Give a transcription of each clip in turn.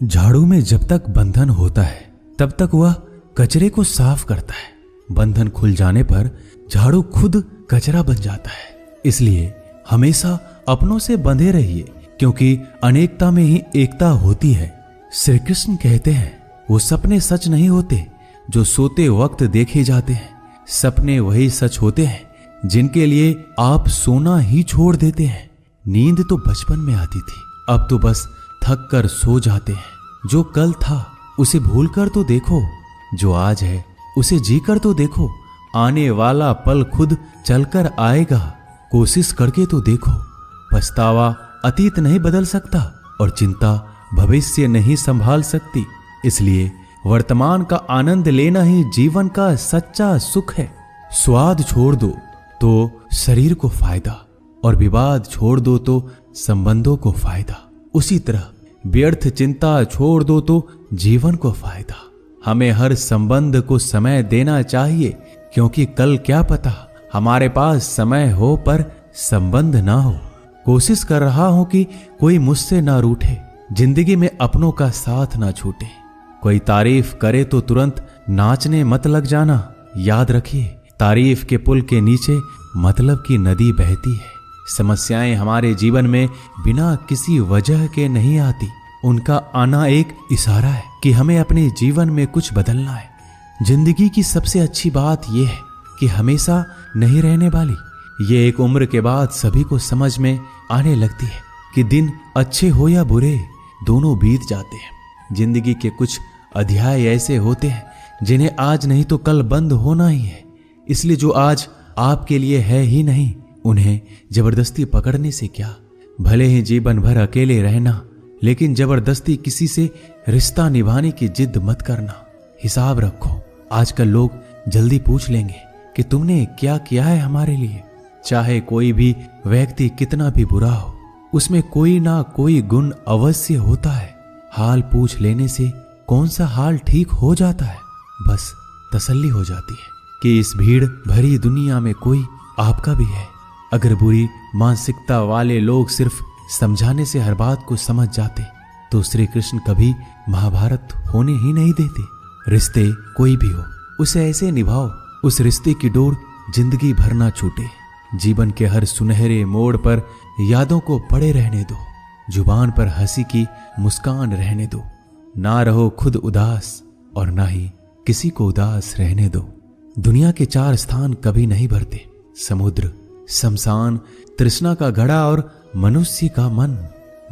झाड़ू में जब तक बंधन होता है तब तक वह कचरे को साफ करता है। बंधन खुल जाने पर झाड़ू खुद कचरा बन जाता है। इसलिए हमेशा अपनों से बंधे रहिए, क्योंकि अनेकता में ही एकता होती है। श्री कृष्ण कहते हैं, वो सपने सच नहीं होते जो सोते वक्त देखे जाते हैं। सपने वही सच होते हैं जिनके लिए आप सोना ही छोड़ देते हैं। नींद तो बचपन में आती थी, अब तो बस थक कर सो जाते हैं। जो कल था उसे भूल कर तो देखो, जो आज है उसे जी कर तो देखो। आने वाला पल खुद चलकर आएगा, कोशिश करके तो देखो। पछतावा अतीत नहीं बदल सकता और चिंता भविष्य नहीं संभाल सकती। इसलिए वर्तमान का आनंद लेना ही जीवन का सच्चा सुख है। स्वाद छोड़ दो तो शरीर को फायदा, और विवाद छोड़ दो तो संबंधों को फायदा। उसी तरह व्यर्थ चिंता छोड़ दो तो जीवन को फायदा। हमें हर संबंध को समय देना चाहिए, क्योंकि कल क्या पता हमारे पास समय हो पर संबंध ना हो। कोशिश कर रहा हूं कि कोई मुझसे ना रूठे, जिंदगी में अपनों का साथ ना छूटे। कोई तारीफ करे तो तुरंत नाचने मत लग जाना। याद रखिए, तारीफ के पुल के नीचे मतलब की नदी बहती है। समस्याएं हमारे जीवन में बिना किसी वजह के नहीं आती। उनका आना एक इशारा है कि हमें अपने जीवन में कुछ बदलना है। जिंदगी की सबसे अच्छी बात यह है कि हमेशा नहीं रहने वाली। ये एक उम्र के बाद सभी को समझ में आने लगती है कि दिन अच्छे हो या बुरे, दोनों बीत जाते हैं। जिंदगी के कुछ अध्याय ऐसे होते हैं जिन्हें आज नहीं तो कल बंद होना ही है। इसलिए जो आज आपके लिए है ही नहीं, उन्हें जबरदस्ती पकड़ने से क्या। भले ही जीवन भर अकेले रहना, लेकिन जबरदस्ती किसी से रिश्ता निभाने की जिद मत करना। हिसाब रखो, आजकल लोग जल्दी पूछ लेंगे कि तुमने क्या किया है हमारे लिए। चाहे कोई भी व्यक्ति कितना भी बुरा हो, उसमें कोई ना कोई गुण अवश्य होता है। हाल पूछ लेने से कौन सा हाल ठीक हो जाता है। बस तसल्ली हो जाती है कि इस भीड़ भरी दुनिया में कोई आपका भी है। अगर बुरी मानसिकता वाले लोग सिर्फ समझाने से हर बात को समझ जाते तो श्री कृष्ण कभी महाभारत होने ही नहीं देते। रिश्ते कोई भी हो, उसे ऐसे निभाओ उस रिश्ते की डोर जिंदगी भर ना छूटे। जीवन के हर सुनहरे मोड़ पर यादों को पड़े रहने दो। जुबान पर हंसी की मुस्कान रहने दो। ना रहो खुद उदास और ना ही किसी को उदास रहने दो। दुनिया के 4 स्थान कभी नहीं भरते, समुद्र, शमशान, तृष्णा का घड़ा और मनुष्य का मन।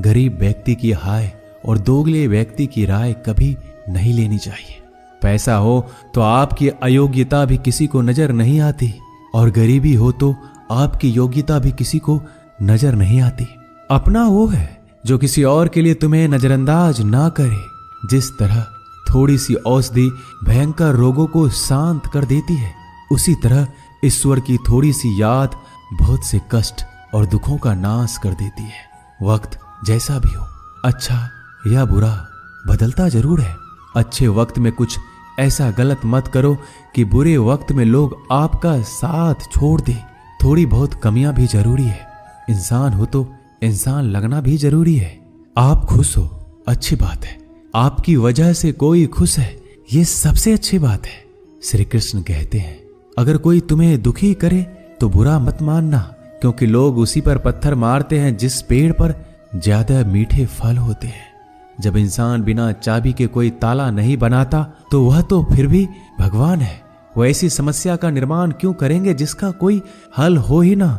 गरीब व्यक्ति की हाय और दोगले व्यक्ति की राय कभी नहीं लेनी चाहिए। पैसा हो तो आपकी अयोग्यता भी किसी को नजर नहीं आती, और गरीबी हो तो आपकी योग्यता भी किसी को नजर नहीं आती। अपना वो है जो किसी और के लिए तुम्हें नजरअंदाज ना करे। जिस तरह थोड़ी सी औषधि भयंकर रोगों को शांत कर देती है, उसी तरह ईश्वर की थोड़ी सी याद बहुत से कष्ट और दुखों का नाश कर देती है। वक्त जैसा भी हो, अच्छा या बुरा, बदलता जरूर है। अच्छे वक्त में कुछ ऐसा गलत मत करो कि बुरे वक्त में लोग आपका साथ छोड़ दे। थोड़ी बहुत कमियां भी जरूरी है। इंसान हो तो इंसान लगना भी जरूरी है। आप खुश हो, अच्छी बात है। आपकी वजह से कोई खुश है, ये सबसे अच्छी बात है। श्री कृष्ण कहते हैं, अगर कोई तुम्हें दुखी करे तो बुरा मत मानना, क्योंकि लोग उसी पर पत्थर मारते हैं जिस पेड़ पर ज्यादा मीठे फल होते हैं। जब इंसान बिना चाबी के कोई ताला नहीं बनाता तो वह तो फिर भी भगवान है। वो ऐसी समस्या का निर्माण क्यों करेंगे जिसका कोई हल हो ही ना।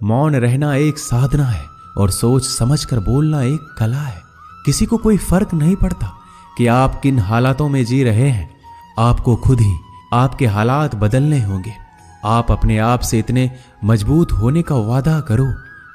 मौन रहना एक साधना है और सोच समझकर बोलना एक कला है। किसी को कोई फर्क नहीं पड़ता कि आप किन हालातों में जी रहे हैं। आपको खुद ही आपके हालात बदलने होंगे। आप अपने आप से इतने मजबूत होने का वादा करो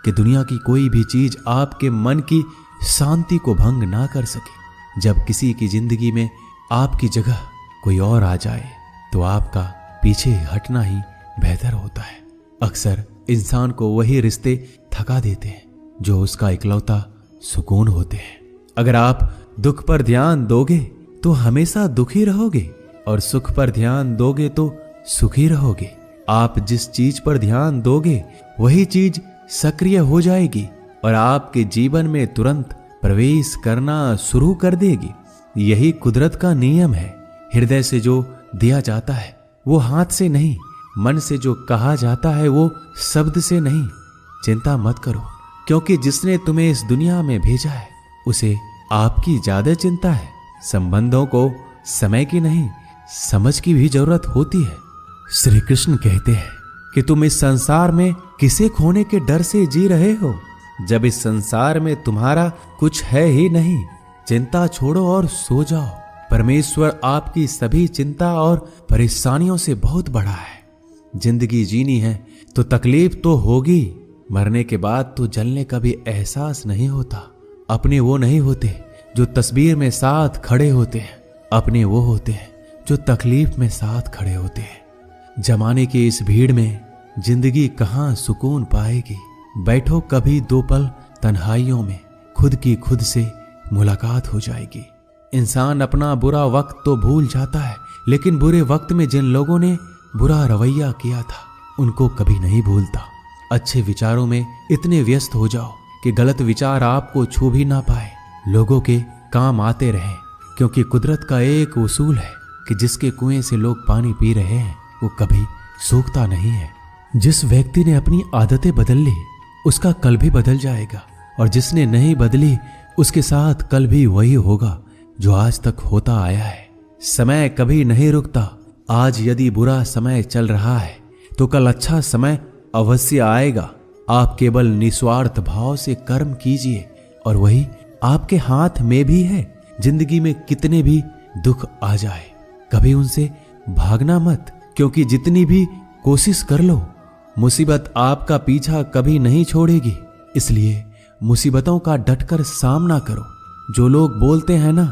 कि दुनिया की कोई भी चीज आपके मन की शांति को भंग ना कर सके। जब किसी की जिंदगी में आपकी जगह कोई और आ जाए तो आपका पीछे हटना ही बेहतर होता है। अक्सर इंसान को वही रिश्ते थका देते हैं जो उसका इकलौता सुकून होते हैं। अगर आप दुख पर ध्यान दोगे तो हमेशा दुखी रहोगे, और सुख पर ध्यान दोगे तो सुखी रहोगे। आप जिस चीज पर ध्यान दोगे वही चीज सक्रिय हो जाएगी और आपके जीवन में तुरंत प्रवेश करना शुरू कर देगी। यही कुदरत का नियम है। हृदय से जो दिया जाता है वो हाथ से नहीं, मन से जो कहा जाता है वो शब्द से नहीं। चिंता मत करो, क्योंकि जिसने तुम्हें इस दुनिया में भेजा है उसे आपकी ज्यादा चिंता है। संबंधों को समय की नहीं, समझ की भी जरूरत होती है। श्री कृष्ण कहते हैं कि तुम इस संसार में किसे खोने के डर से जी रहे हो, जब इस संसार में तुम्हारा कुछ है ही नहीं। चिंता छोड़ो और सो जाओ। परमेश्वर आपकी सभी चिंता और परेशानियों से बहुत बड़ा है। जिंदगी जीनी है तो तकलीफ तो होगी। मरने के बाद तो जलने का भी एहसास नहीं होता। अपने वो नहीं होते जो तस्वीर में साथ खड़े होते हैं, अपने वो होते हैं जो तकलीफ में साथ खड़े होते हैं। जमाने की इस भीड़ में जिंदगी कहाँ सुकून पाएगी। बैठो कभी 2 पल तन्हाइयों में, खुद की खुद से मुलाकात हो जाएगी। इंसान अपना बुरा वक्त तो भूल जाता है, लेकिन बुरे वक्त में जिन लोगों ने बुरा रवैया किया था उनको कभी नहीं भूलता। अच्छे विचारों में इतने व्यस्त हो जाओ कि गलत विचार आपको छू भी ना पाए। लोगों के काम आते रहें, क्योंकि कुदरत का एक उसूल है कि जिसके कुएं से लोग पानी पी रहे हैं वो कभी सूखता नहीं है। जिस व्यक्ति ने अपनी आदतें बदल ली उसका कल भी बदल जाएगा, और जिसने नहीं बदली उसके साथ कल भी वही होगा जो आज तक होता आया है। समय कभी नहीं रुकता। आज यदि बुरा समय चल रहा है तो कल अच्छा समय अवश्य आएगा। आप केवल निस्वार्थ भाव से कर्म कीजिए और वही आपके हाथ में भी है। जिंदगी में कितने भी दुख आ जाए कभी उनसे भागना मत, क्योंकि जितनी भी कोशिश कर लो मुसीबत आपका पीछा कभी नहीं छोड़ेगी। इसलिए मुसीबतों का डटकर सामना करो। जो लोग बोलते हैं ना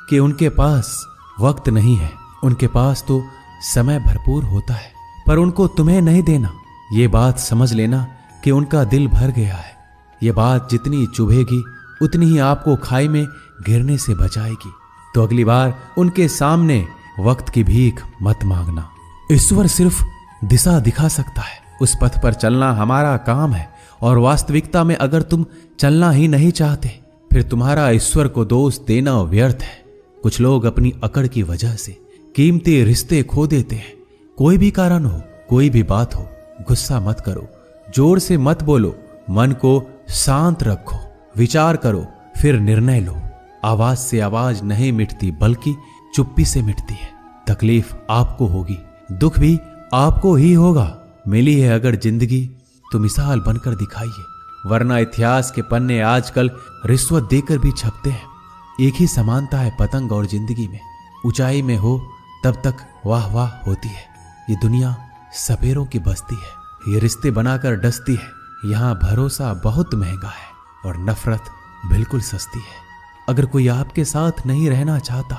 कि उनके पास वक्त नहीं है, उनके पास तो समय भरपूर होता है, पर उनको तुम्हें नहीं देना। ये बात समझ लेना कि उनका दिल भर गया है। ये बात जितनी चुभेगी उतनी ही आपको खाई में गिरने से बचाएगी। तो अगली बार उनके सामने वक्त की भीख मत मांगना। ईश्वर सिर्फ दिशा दिखा सकता है, उस पथ पर चलना हमारा काम है। और वास्तविकता में अगर तुम चलना ही नहीं चाहते फिर तुम्हारा ईश्वर को दोष देना व्यर्थ है। कुछ लोग अपनी अकड़ की वजह से कीमती रिश्ते खो देते हैं। कोई भी कारण हो, कोई भी बात हो, गुस्सा मत करो, जोर से मत बोलो, मन को शांत रखो, विचार करो, फिर निर्णय लो। आवाज से आवाज नहीं मिटती बल्कि चुप्पी से मिटती है। तकलीफ आपको होगी, दुख भी आपको ही होगा। मिली है अगर जिंदगी तो मिसाल बनकर दिखाइए, वरना इतिहास के पन्ने आजकल रिश्वत देकर भी छपते हैं। एक ही समानता है पतंग और जिंदगी में। ऊंचाई में हो तब तक वाह वाह होती है। ये दुनिया सपेरों की बस्ती है, ये रिश्ते बनाकर डसती है। यहाँ भरोसा बहुत महंगा है और नफरत बिल्कुल सस्ती है। अगर कोई आपके साथ नहीं रहना चाहता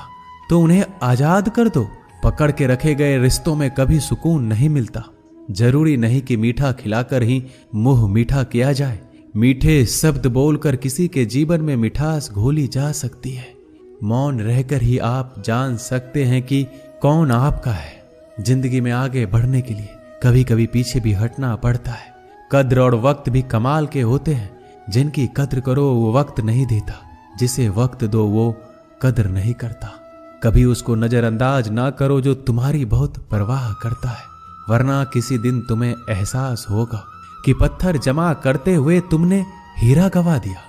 तो उन्हें आजाद कर दो। पकड़ के रखे गए रिश्तों में कभी सुकून नहीं मिलता। जरूरी नहीं कि मीठा खिलाकर ही मुंह मीठा किया जाए। मीठे शब्द बोलकर किसी के जीवन में मिठास घोली जा सकती है। मौन रहकर ही आप जान सकते हैं कि कौन आपका है। जिंदगी में आगे बढ़ने के लिए कभी कभी पीछे भी हटना पड़ता है। कद्र और वक्त भी कमाल के होते हैं। जिनकी कद्र करो वो वक्त नहीं देता, जिसे वक्त दो वो कद्र नहीं करता। कभी उसको नजरअंदाज ना करो जो तुम्हारी बहुत परवाह करता है, वरना किसी दिन तुम्हें एहसास होगा कि पत्थर जमा करते हुए तुमने हीरा गवा दिया।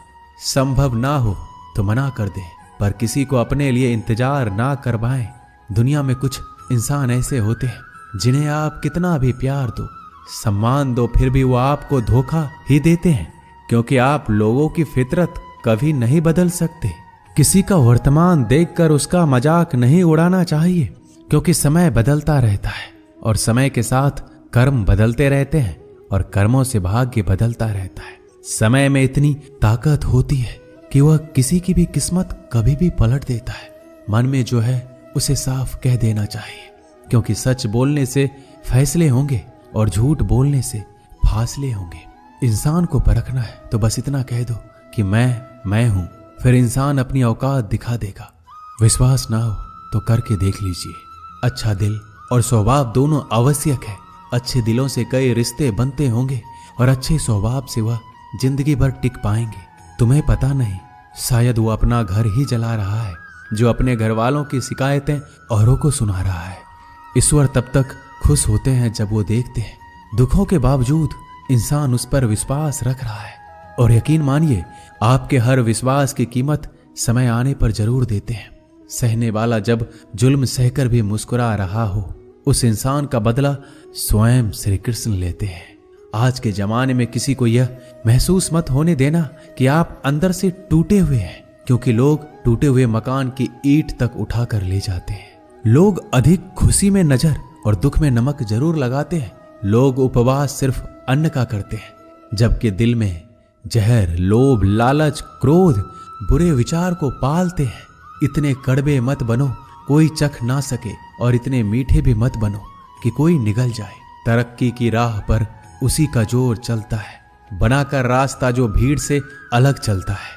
संभव ना हो तो मना कर दे, पर किसी को अपने लिए इंतजार ना करवाएं। दुनिया में कुछ इंसान ऐसे होते हैं जिन्हें आप कितना भी प्यार दो, सम्मान दो, फिर भी वो आपको धोखा ही देते हैं, क्योंकि आप लोगों की फितरत कभी नहीं बदल सकते। किसी का वर्तमान देखकर उसका मजाक नहीं उड़ाना चाहिए, क्योंकि समय बदलता रहता है और समय के साथ कर्म बदलते रहते हैं और कर्मों से भाग्य बदलता रहता है। समय में इतनी ताकत होती है कि वह किसी की भी किस्मत कभी भी पलट देता है। मन में जो है उसे साफ कह देना चाहिए, क्योंकि सच बोलने से फैसले होंगे और झूठ बोलने से फासले होंगे। इंसान को परखना है तो बस इतना कह दो कि मैं हूं, फिर इंसान अपनी औकात दिखा देगा। विश्वास ना हो तो करके देख लीजिए। अच्छा दिल और स्वभाव दोनों आवश्यक है। अच्छे दिलों से कई रिश्ते बनते होंगे और अच्छे स्वभाव से वह जिंदगी भर टिक पाएंगे। तुम्हें पता नहीं शायद वो अपना घर ही जला रहा है, जो अपने घर वालों की शिकायतें औरों को सुना रहा है। ईश्वर तब तक खुश होते हैं जब वो देखते हैं दुखों के बावजूद इंसान उस पर विश्वास रख रहा है। और यकीन मानिए, आपके हर विश्वास की कीमत समय आने पर जरूर देते हैं। सहने वाला जब जुल्म सहकर भी मुस्कुरा रहा हो, उस इंसान का बदला स्वयं श्री कृष्ण लेते हैं। आज के जमाने में किसी को यह महसूस मत होने देना कि आप अंदर से टूटे हुए हैं, क्योंकि लोग टूटे हुए मकान की ईंट तक उठाकर ले जाते हैं। लोग अधिक खुशी में नजर और दुख में नमक जरूर लगाते हैं। लोग उपवास सिर्फ अन्न का करते हैं, जबकि दिल में जहर, लोभ, लालच, क्रोध, बुरे विचार को पालते हैं। इतने कड़वे मत बनो कोई चख ना सके, और इतने मीठे भी मत बनो कि कोई निगल जाए। तरक्की की राह पर उसी का जोर चलता है, बनाकर रास्ता जो भीड़ से अलग चलता है।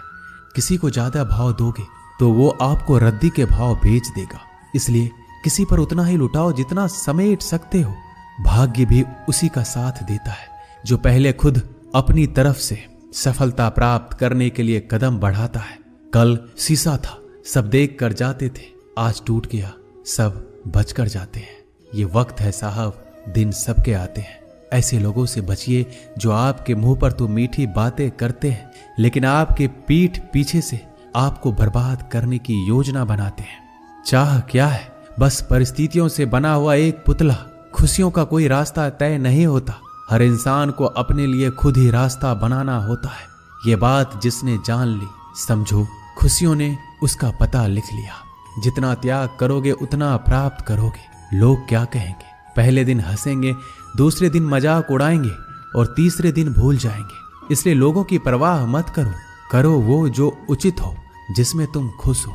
किसी को ज्यादा भाव दोगे तो वो आपको रद्दी के भाव बेच देगा। इसलिए किसी पर उतना ही लुटाओ जितना समेट सकते हो। भाग्य भी उसी का साथ देता है जो पहले खुद अपनी तरफ से सफलता प्राप्त करने के लिए कदम बढ़ाता है। कल शीशा था, सब देख कर जाते थे, आज टूट गया, सब बचकर जाते हैं। ये वक्त है साहब, दिन सबके आते हैं। ऐसे लोगों से बचिए जो आपके मुंह पर तो मीठी बातें करते हैं, लेकिन आपके पीठ पीछे से आपको बर्बाद करने की योजना बनाते हैं। चाह क्या है? बस परिस्थितियों से बना हुआ एक पुतला। खुशियों का कोई रास्ता तय नहीं होता, हर इंसान को अपने लिए खुद ही रास्ता बनाना होता है। ये बात जिसने जान ली, समझो खुशियों ने उसका पता लिख लिया। जितना त्याग करोगे उतना प्राप्त करोगे। लोग क्या कहेंगे? पहले दिन हंसेंगे, दूसरे दिन मजाक उड़ाएंगे और तीसरे दिन भूल जाएंगे। इसलिए लोगों की परवाह मत करो, करो वो जो उचित हो, जिसमें तुम खुश हो।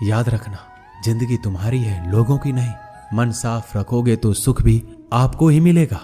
याद रखना, जिंदगी तुम्हारी है, लोगों की नहीं। मन साफ रखोगे तो सुख भी आपको ही मिलेगा।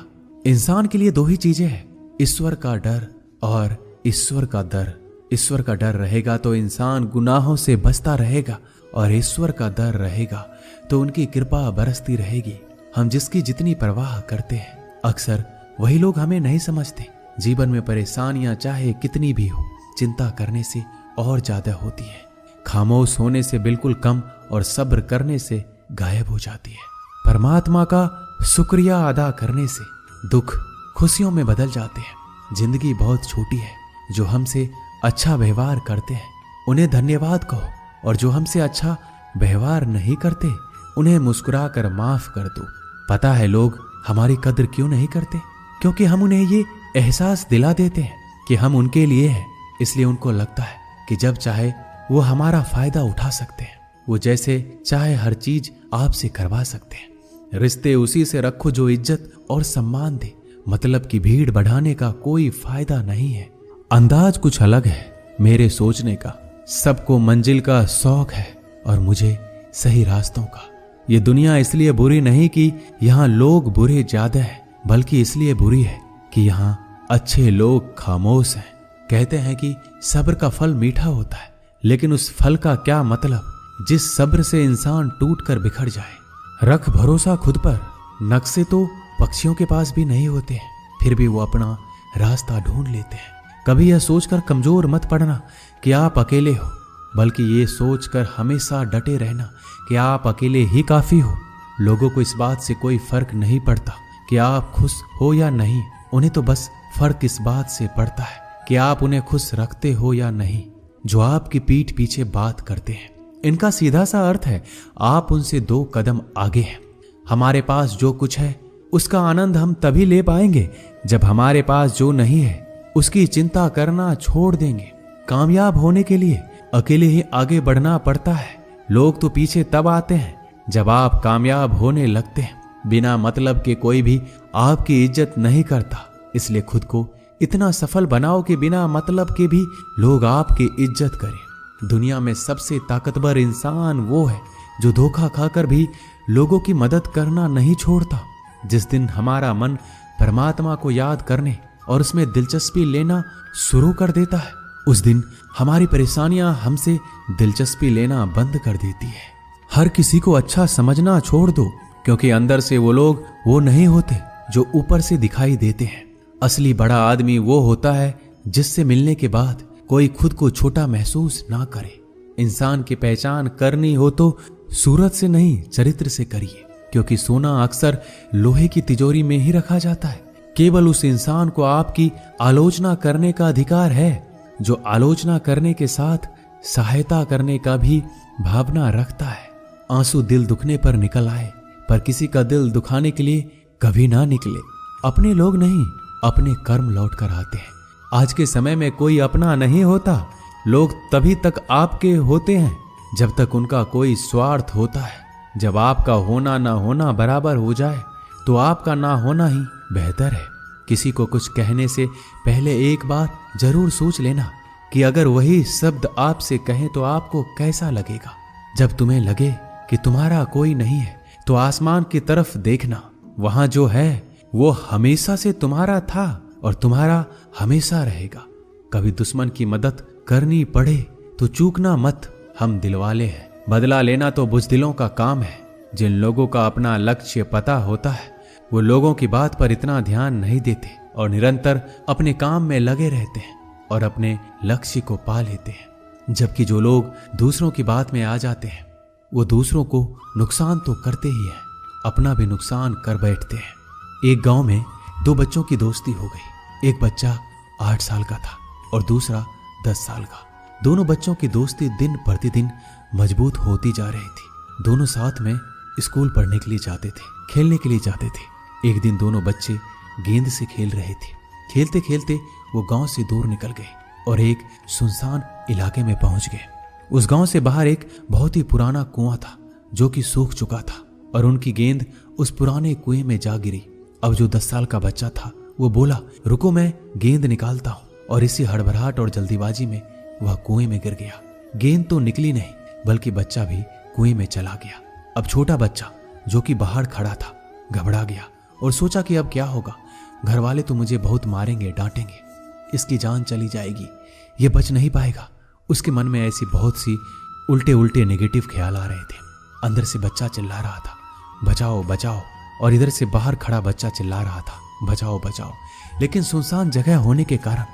इंसान के लिए दो ही चीजें हैं, ईश्वर का डर और ईश्वर का दर। ईश्वर का डर रहेगा तो इंसान गुनाहों से बचता रहेगा, और ईश्वर का डर रहेगा तो उनकी कृपा बरसती रहेगी। हम जिसकी जितनी परवाह करते हैं, अक्सर वही लोग हमें नहीं समझते। जीवन में परेशानियां चाहे कितनी भी हो, चिंता करने से और ज्यादा होती है। खामोश होने से बिल्कुल कम और सब्र करने से गायब हो जाती है। परमात्मा का शुक्रिया अदा करने से दुख खुशियों में बदल जाते हैं। जिंदगी बहुत छोटी है। जो हमसे अच्छा व्यवहार करते हैं उन्हें धन्यवाद कहो, और जो हमसे अच्छा व्यवहार नहीं करते उन्हें मुस्कुरा कर माफ कर दो। पता है लोग हमारी कद्र क्यों नहीं करते? क्योंकि हम उन्हें ये एहसास दिला देते हैं कि हम उनके लिए हैं। इसलिए उनको लगता है कि जब चाहे वो हमारा फायदा उठा सकते हैं। वो जैसे चाहे हर चीज आपसे करवा सकते हैं। रिश्ते उसी से रखो जो इज्जत और सम्मान दे। मतलब की भीड़ बढ़ाने का कोई फायदा नहीं है। अंदाज कुछ अलग है मेरे सोचने का। सबको मंजिल का शौक है और मुझे सही रास्तों का। ये दुनिया इसलिए बुरी नहीं कि यहाँ लोग बुरे ज्यादा हैं, बल्कि इसलिए बुरी है कि यहाँ अच्छे लोग खामोश हैं। कहते हैं कि सब्र का फल मीठा होता है, लेकिन उस फल का क्या मतलब जिस सब्र से इंसान टूट कर बिखर जाए। रख भरोसा खुद पर। नक्शे तो पक्षियों के पास भी नहीं होते हैं, फिर भी वो अपना रास्ता ढूंढ लेते हैं। कभी यह सोचकर कमजोर मत पड़ना कि आप अकेले हो, बल्कि ये सोचकर हमेशा डटे रहना कि आप अकेले ही काफी हो। लोगों को इस बात से कोई फर्क नहीं पड़ता कि आप खुश हो या नहीं। उन्हें तो बस फर्क इस बात से पड़ता है कि आप उन्हें खुश रखते हो या नहीं। जो आपकी पीठ पीछे बात करते हैं, इनका सीधा सा अर्थ है आप उनसे 2 कदम आगे हैं। हमारे पास जो कुछ है उसका आनंद हम तभी ले पाएंगे जब हमारे पास जो नहीं है उसकी चिंता करना छोड़ देंगे। कामयाब होने के लिए अकेले ही आगे बढ़ना पड़ता है। लोग तो पीछे तब आते हैं जब आप कामयाब होने लगते हैं। बिना मतलब के कोई भी आपकी इज्जत नहीं करता। इसलिए खुद को इतना सफल बनाओ कि बिना मतलब के भी लोग आपकी इज्जत करें। दुनिया में सबसे ताकतवर इंसान वो है जो धोखा खाकर भी लोगों की मदद करना नहीं छोड़ता। जिस दिन हमारा मन परमात्मा को याद करने और उसमें दिलचस्पी लेना शुरू कर देता है, उस दिन हमारी परेशानियां हमसे दिलचस्पी लेना बंद कर देती है। हर किसी को अच्छा समझना छोड़ दो, क्योंकि अंदर से वो लोग वो नहीं होते जो ऊपर से दिखाई देते हैं। असली बड़ा आदमी वो होता है जिससे मिलने के बाद कोई खुद को छोटा महसूस ना करे। इंसान की पहचान करनी हो तो सूरत से नहीं, चरित्र से करिए, क्योंकि सोना अक्सर लोहे की तिजोरी में ही रखा जाता है। केवल उस इंसान को आपकी आलोचना करने का अधिकार है जो आलोचना करने के साथ सहायता करने का भी भावना रखता है। आंसू दिल दुखने पर निकल आए, पर किसी का दिल दुखाने के लिए कभी ना निकले। अपने लोग नहीं, अपने कर्म लौट कर आते हैं। आज के समय में कोई अपना नहीं होता। लोग तभी तक आपके होते हैं जब तक उनका कोई स्वार्थ होता है। जब आपका होना ना होना बराबर हो जाए तो आपका ना होना ही बेहतर है। किसी को कुछ कहने से पहले एक बार जरूर सोच लेना कि अगर वही शब्द आपसे कहें तो आपको कैसा लगेगा। जब तुम्हें लगे कि तुम्हारा कोई नहीं है तो आसमान की तरफ देखना, वहां जो है वो हमेशा से तुम्हारा था और तुम्हारा हमेशा रहेगा। कभी दुश्मन की मदद करनी पड़े तो चूकना मत, हम दिलवाले हैं। बदला लेना तो बुज़दिलों का काम है। जिन लोगों का अपना लक्ष्य पता होता है वो लोगों की बात पर इतना ध्यान नहीं देते और निरंतर अपने काम में लगे रहते हैं और अपने लक्ष्य को पा लेते हैं। जबकि जो लोग दूसरों की बात में आ जाते हैं वो दूसरों को नुकसान तो करते ही हैं, अपना भी नुकसान कर बैठते हैं। एक गांव में दो बच्चों की दोस्ती हो गई। एक बच्चा 8 साल का था और दूसरा 10 साल का। दोनों बच्चों की दोस्ती दिन प्रतिदिन मजबूत होती जा रही थी। दोनों साथ में स्कूल पढ़ने के लिए जाते थे, खेलने के लिए जाते थे। एक दिन दोनों बच्चे गेंद से खेल रहे थे। खेलते खेलते वो गांव से दूर निकल गए और एक सुनसान इलाके में पहुंच गए। उस गांव से बाहर एक बहुत ही पुराना कुआं था जो कि सूख चुका था और उनकी गेंद उस पुराने कुएं में जा गिरी। अब जो 10 साल का बच्चा था वो बोला, रुको मैं गेंद निकालता हूं, और इसी हड़बड़ाहट और जल्दीबाजी में वह कुएं में गिर गया। गेंद तो निकली नहीं बल्कि बच्चा भी कुएं में चला गया। अब छोटा बच्चा जो कि बाहर खड़ा था घबरा गया और सोचा कि अब क्या होगा। घर वाले तो मुझे बहुत मारेंगे, डांटेंगे, इसकी जान चली जाएगी, ये बच नहीं पाएगा। उसके मन में ऐसी बहुत सी उल्टे उल्टे नेगेटिव ख्याल आ रहे थे। अंदर से बच्चा चिल्ला रहा था, बचाओ बचाओ, और इधर से बाहर खड़ा बच्चा चिल्ला रहा था, बचाओ बचाओ। लेकिन सुनसान जगह होने के कारण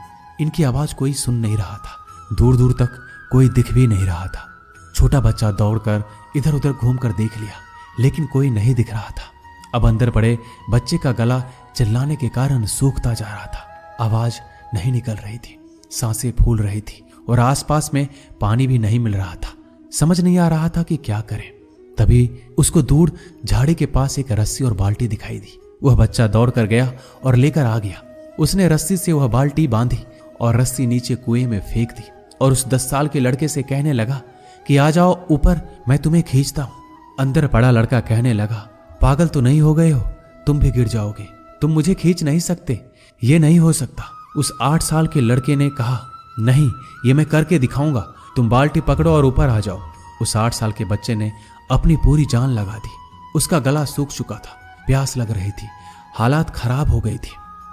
इनकी आवाज कोई सुन नहीं रहा था। दूर दूर तक कोई दिख भी नहीं रहा था। छोटा बच्चा दौड़कर इधर उधर घूमकर देख लिया, लेकिन कोई नहीं दिख रहा था। अब अंदर पड़े बच्चे का गला चिल्लाने के कारण सूखता जा रहा था। आवाज नहीं निकल रही थी, सांसें फूल रही थी और आसपास में पानी भी नहीं मिल रहा था। समझ नहीं आ रहा था कि क्या करे। तभी उसको दूर झाड़ी के पास एक रस्सी और बाल्टी दिखाई दी। वह बच्चा दौड़ कर गया और लेकर आ गया। उसने रस्सी से वह बाल्टी बांधी और रस्सी नीचे कुएं में फेंक दी और उस 10 साल के लड़के से कहने लगा कि आ जाओ ऊपर, मैं तुम्हें खींचता हूं। अंदर पड़ा लड़का कहने लगा, पागल तो नहीं हो गए हो, तुम भी गिर जाओगे, तुम मुझे खींच नहीं सकते, ये नहीं हो सकता। उस 8 साल के लड़के ने कहा, नहीं, ये मैं करके दिखाऊंगा, तुम बाल्टी पकड़ो और ऊपर आ जाओ। उस 8 साल के बच्चे ने अपनी पूरी जान लगा दी। उसका गला सूख चुका था, प्यास लग रही थी, हालात खराब हो गई थी,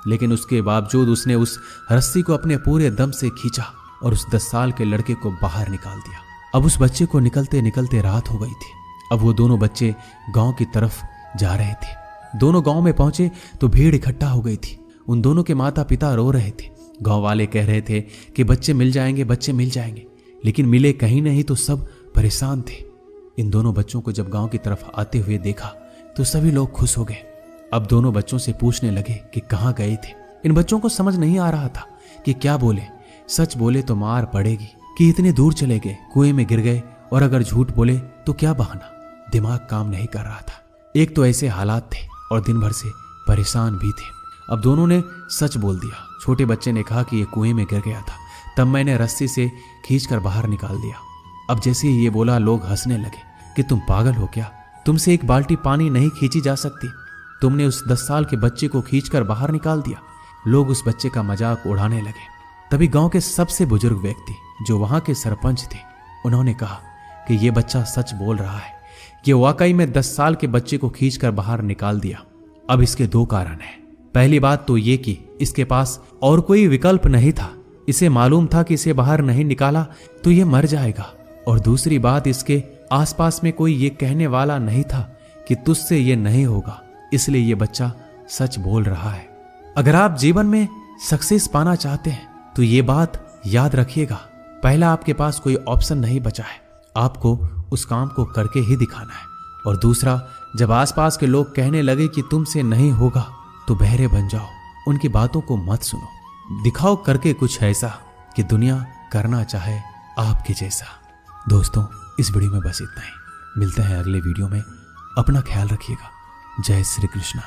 लेकिन उसके बावजूद उसने उस रस्सी को अपने पूरे दम से खींचा और उस 10 साल के लड़के को बाहर निकाल दिया। अब उस बच्चे को निकलते निकलते रात हो गई थी। अब वो दोनों बच्चे गांव की तरफ जा रहे थे। दोनों गांव में पहुंचे तो भीड़ इकट्ठा हो गई थी। उन दोनों के माता पिता रो रहे थे। गांव वाले कह रहे थे कि बच्चे मिल जाएंगे, बच्चे मिल जाएंगे, लेकिन मिले कहीं नहीं तो सब परेशान थे। इन दोनों बच्चों को जब गांव की तरफ आते हुए देखा तो सभी लोग खुश हो गए। अब दोनों बच्चों से पूछने लगे कि कहाँ गए थे। इन बच्चों को समझ नहीं आ रहा था कि क्या बोले। सच बोले तो मार पड़ेगी कि इतने दूर चले गए, कुएं में गिर गए, और अगर झूठ बोले तो क्या बहाना। दिमाग काम नहीं कर रहा था। एक तो ऐसे हालात थे और दिन भर से परेशान भी थे। अब दोनों ने सच बोल दिया। छोटे बच्चे ने कहा कि ये कुएं में गिर गया था, तब मैंने रस्सी से खींचकर बाहर निकाल दिया। अब जैसे ही ये बोला लोग हंसने लगे कि तुम पागल हो क्या, तुमसे एक बाल्टी पानी नहीं खींची जा सकती, तुमने उस 10 साल के बच्चे को खींचकर बाहर निकाल दिया। लोग उस बच्चे का मजाक उड़ाने लगे। तभी गांव के सबसे बुजुर्ग व्यक्ति जो वहां के सरपंच थे, उन्होंने कहा कि ये बच्चा सच बोल रहा है, ये वाकई में 10 साल के बच्चे को खींचकर बाहर निकाल दिया। अब इसके 2 कारण हैं। पहली बात तो ये कि इसके पास और कोई विकल्प नहीं था। इसे मालूम था कि इसे बाहर नहीं निकाला तो ये मर जाएगा। और दूसरी बात, इसके आसपास में कोई ये कहने वाला नहीं था कि तुझसे ये नहीं होगा, इसलिए ये बच्चा सच बोल रहा है। अगर आप जीवन में सक्सेस पाना चाहते हैं तो ये बात याद रखिएगा, पहला आपके पास कोई ऑप्शन नहीं बचा है, आपको उस काम को करके ही दिखाना है। और दूसरा, जब आसपास के लोग कहने लगे कि तुमसे नहीं होगा तो बहरे बन जाओ, उनकी बातों को मत सुनो, दिखाओ करके कुछ ऐसा कि दुनिया करना चाहे आपके जैसा। दोस्तों, इस वीडियो में बस इतना ही। मिलते हैं अगले वीडियो में। अपना ख्याल रखिएगा। जय श्री कृष्णा।